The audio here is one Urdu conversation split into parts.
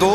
2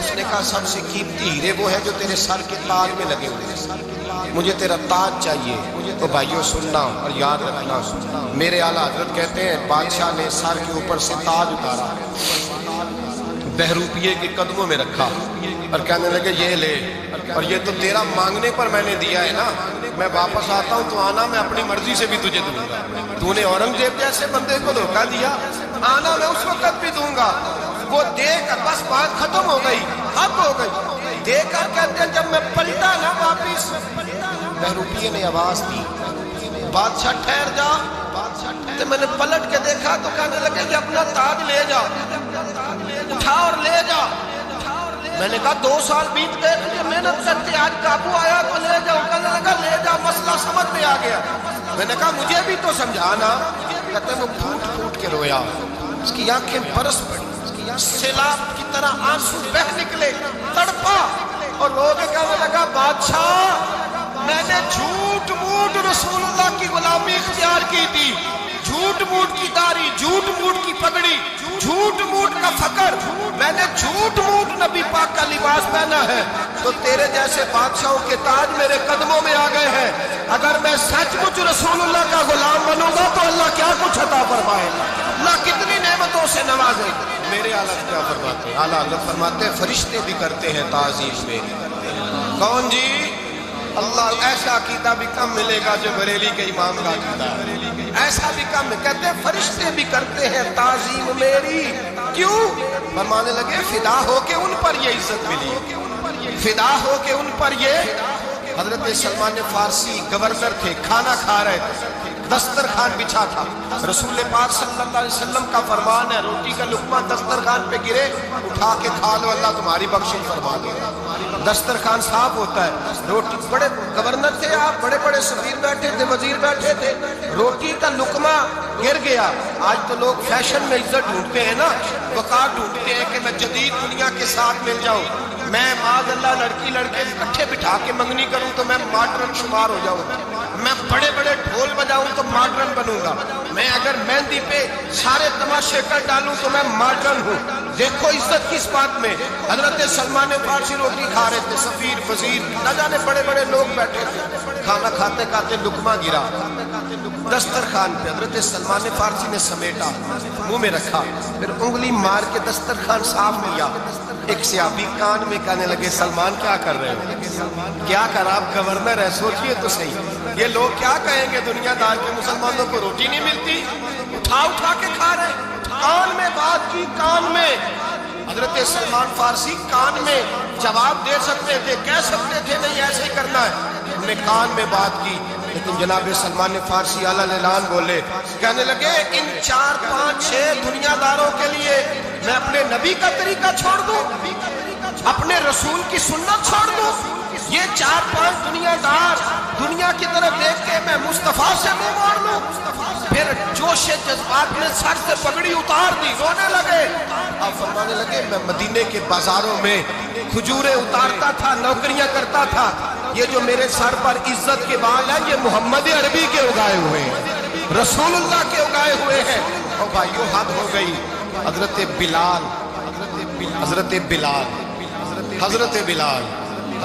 اس نے کہا سب سے قیمتی ہیرے وہ ہے جو تیرے سر کے تاج میں لگے ہوئے ہیں، مجھے تیرا تاج چاہیے۔ تو بھائیو سننا اور یاد رکھنا، میرے اعلیٰ حضرت کہتے ہیں بادشاہ نے سر کے اوپر سے تاج اتارا، بہروپیے کے قدموں میں رکھا اور کہنے لگے یہ لے، اور یہ تو تیرا مانگنے پر میں نے دیا ہے نا، میں واپس آتا ہوں تو آنا میں اپنی مرضی سے بھی تجھے دوں گا۔ تو نے اورنگزیب جیسے بندے کو دھوکہ دیا، آنا میں اس وقت بھی دوں گا۔ وہ دے کر بس بات ختم ہو گئی، اب ہو گئی۔ دے کر کہتے ہیں جب میں پلٹا نا واپس، بہروپیے نے آواز دی بادشاہ ٹھہر جا۔ تو میں نے پلٹ کے دیکھا تو کہنے لگے کہ اپنا تاج لے جا، اٹھا اور لے جا۔ میں نے کہا 2 سال بیت گئے تجھے محنت کرتے، آج قابو آیا تو لے جاؤ۔ کہنے لگا لے جا، مسئلہ سمجھ میں آ گیا۔ میں نے کہا مجھے بھی تو سمجھانا۔ کہتے ہیں وہ پھوٹ پھوٹ کے رویا، اس کی آنکھیں برس پڑی، سیلاب کی طرح آنسو بہ نکلے، تڑپا اور رو کے کہنے لگا بادشاہ میں نے جھوٹ موٹ رسول اللہ کی غلامی اختیار کی تھی، جھوٹ موٹ کی داڑھی، جھوٹ موٹ کی پگڑی، جھوٹ موٹ کا فقر، میں نے جھوٹ موٹ نبی پاک کا لباس پہنا ہے، تو تیرے جیسے بادشاہوں کے تاج میرے قدموں میں آ گئے ہیں۔ اگر میں سچ مچ رسول اللہ کا غلام بنوں گا تو اللہ کیا کچھ عطا فرمائے گا، اللہ کتنی نعمتوں سے نوازے گا۔ میرے اعلیٰ کیا فرماتے ہیں؟ اعلیٰ حضرت فرماتے ہیں فرشتے بھی کرتے ہیں تعظیم میں۔ کون جی؟ اللہ ایسا عقیدہ بھی کم ملے گا جو بریلی کے امام کا عقیدہ ہے، ایسا بھی کم۔ کہتے ہیں فرشتے بھی کرتے ہیں تعظیم میری، کیوں؟ فرمانے لگے فدا ہو کے ان پر یہ عزت ملی، فدا ہو کے ان پر یہ۔ حضرت سلمان فارسی گورنر تھے، کھانا کھا رہے تھے، دسترخوان بچھا تھا، رسول پاک صلی اللہ علیہ وسلم کا فرمان ہے روٹی کا لقمہ دسترخوان پہ گرے اٹھا کے کھا لو، اللہ تمہاری بخشش فرما دے گا۔ دسترخوان صاف ہوتا ہے، روٹی، بڑے گورنر تھے آپ، بڑے بڑے سفیر بیٹھے تھے، وزیر بیٹھے تھے، روٹی کا لقمہ گر گیا۔ آج تو لوگ فیشن میں عزت ڈھونڈتے ہیں نا، وقار ڈھونڈتے ہیں کہ میں جدید دنیا کے ساتھ مل جاؤں، میں معاذ اللہ لڑکی لڑکے اکٹھے بٹھا کے منگنی کروں تو میں ماڈرن شمار ہو جاؤں، میں بڑے بڑے ڈھول بجاؤں تو ماڈرن بنوں گا، میں اگر مہندی پہ سارے تماشے کر ڈالوں تو میں ماڈرن ہوں۔ دیکھو عزت کس بات میں۔ حضرت سلمان فارسی روٹی کھا رہے تھے، سفیر وزیر نہ جانے بڑے بڑے لوگ بیٹھے تھے، کھانا کھاتے کھاتے لقمہ گرا دسترخوان پہ، حضرت سلمان فارسی نے سمیٹا، منہ میں رکھا، پھر انگلی مار کے دسترخوان صاف کیا۔ ایک صحابی کان میں کہنے لگے سلمان کیا کر رہے ہو؟ کیا کر، آپ گورنر ہے، سوچئے تو صحیح، یہ لوگ کیا کہیں گے دنیا دار کے مسلمانوں کو روٹی نہیں ملتی، اٹھا اٹھا کے کھا رہے ہیں۔ کان میں بات کی، کان میں۔ حضرت سلمان فارسی کان میں جواب دے سکتے تھے، کہہ سکتے تھے نہیں ایسے ہی کرنا ہے، انہوں نے کان میں بات کی، لیکن جناب سلمان فارسی اعلیٰ اعلان بولے، کہنے لگے ان 4 5 6 دنیا داروں کے لیے میں اپنے نبی کا طریقہ چھوڑ دوں، اپنے رسول کی سنت چھوڑ دوں؟ یہ 4 5 دنیا دار دنیا کی طرف دیکھ کے میں مصطفیٰ سے منہ موڑ لوں؟ پھر جوش جذبات میں سر سے پگڑی اتار دی، رونے لگے۔ آپ فرمانے لگے میں مدینے کے بازاروں میں کھجوریں اتارتا تھا، نوکریاں کرتا تھا، یہ جو میرے سر پر عزت کے بال ہیں یہ محمد عربی کے اگائے ہوئے ہیں، رسول اللہ کے اگائے ہوئے ہیں۔ اور بھائیو حد ہو گئی۔ حضرت بلال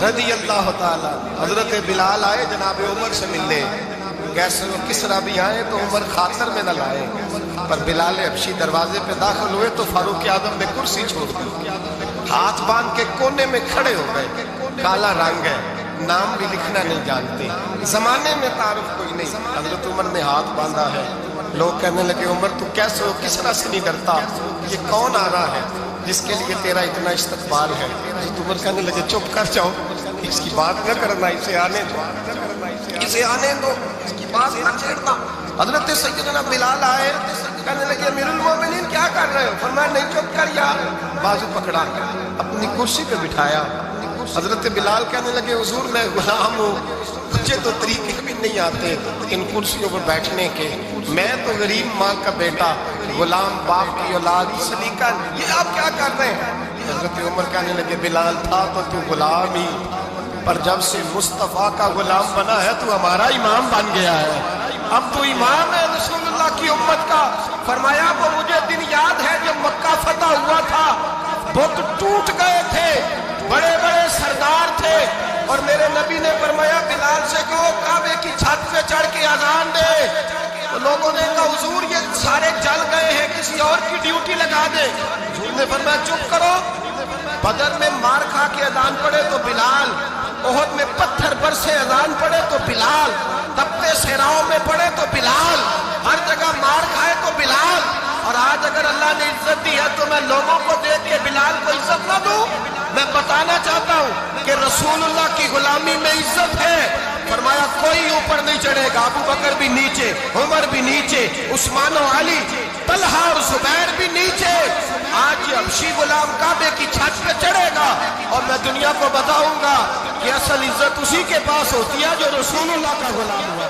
رضی اللہ تعالی، حضرت بلال آئے جناب عمر سے ملنے، کیسے وہ کسرا بھی آئے تو عمر خاطر میں نہ لائے، پر بلال حبشی دروازے پہ داخل ہوئے تو فاروق اعظم نے کرسی چھوڑ دی، ہاتھ باندھ کے کونے میں کھڑے ہو گئے، کالا رنگ ہے، نام بھی لکھنا نہیں جانتے، زمانے میں تعارف کوئی نہیں۔ حضرت عمر نے ہاتھ باندھا ہے، لوگ کہنے لگے عمر تو کیسے ہو، کس طرح سے نہیں ڈرتا، یہ کون آ رہا ہے جس کے لیے تیرا اتنا استقبال ہے؟ حضرت عمر کہنے لگے چپ کر جاؤ، اس کی بات نہ کرنا، اسے آنے دو، اسے آنے دو، اس کی بات نہ چھیڑنا۔ حضرت سیدنا بلال آئے، کہنے لگے امیر المومنین کیا کر رہے ہو؟ فرمایا نہیں چپ کر یار، بازو پکڑا، اپنی کرسی پہ بٹھایا۔ حضرت بلال کہنے لگے حضور میں غلام ہوں، مجھے تو طریقے بھی نہیں آتے ان کرسیوں پر بیٹھنے کے، میں تو غریب ماں کا بیٹا، غلام باپ کی اولاد، سلیقہ، یہ آپ کیا کر رہے ہیں؟ حضرت عمر کہنے لگے بلال تھا تو غلام ہی، پر جب سے مصطفیٰ کا غلام بنا ہے تو ہمارا امام بن گیا ہے، اب تو امام ہے رسول اللہ کی امت کا۔ فرمایا وہ مجھے دن یاد ہے جب مکہ فتح ہوا تھا، بت ٹوٹ گئے تھے، بڑے بڑے سردار تھے، اور میرے نبی نے فرمایا بلال سے کہو کعبے کی چھت پہ چڑھ کے اذان دے۔ تو لوگوں نے کہا حضور یہ سارے جل گئے ہیں، کسی اور کی ڈیوٹی لگا دے۔ حضور نے فرمایا چپ کرو، بدر میں مار کھا کے اذان پڑے تو بلال، احد میں پتھر برسے اذان پڑے تو بلال، تپتے صحراؤں میں پڑے تو بلال، ہر جگہ مار کھائے تو بلال۔ اور آج اگر اللہ نے عزت دی ہے تو میں لوگوں کو دیکھ کے بلال کو عزت نہ دوں؟ میں بتانا چاہتا ہوں کہ رسول اللہ کی غلامی میں عزت ہے۔ فرمایا کوئی اوپر نہیں چڑھے گا، ابو بکر بھی نیچے، عمر بھی نیچے، عثمان و علی، طلحہ اور زبیر بھی نیچے۔ آج یہ حبشی غلام کعبے کی چھت پہ چڑھے گا اور میں دنیا کو بتاؤں گا کہ اصل عزت اسی کے پاس ہوتی ہے جو رسول اللہ کا غلام ہوا۔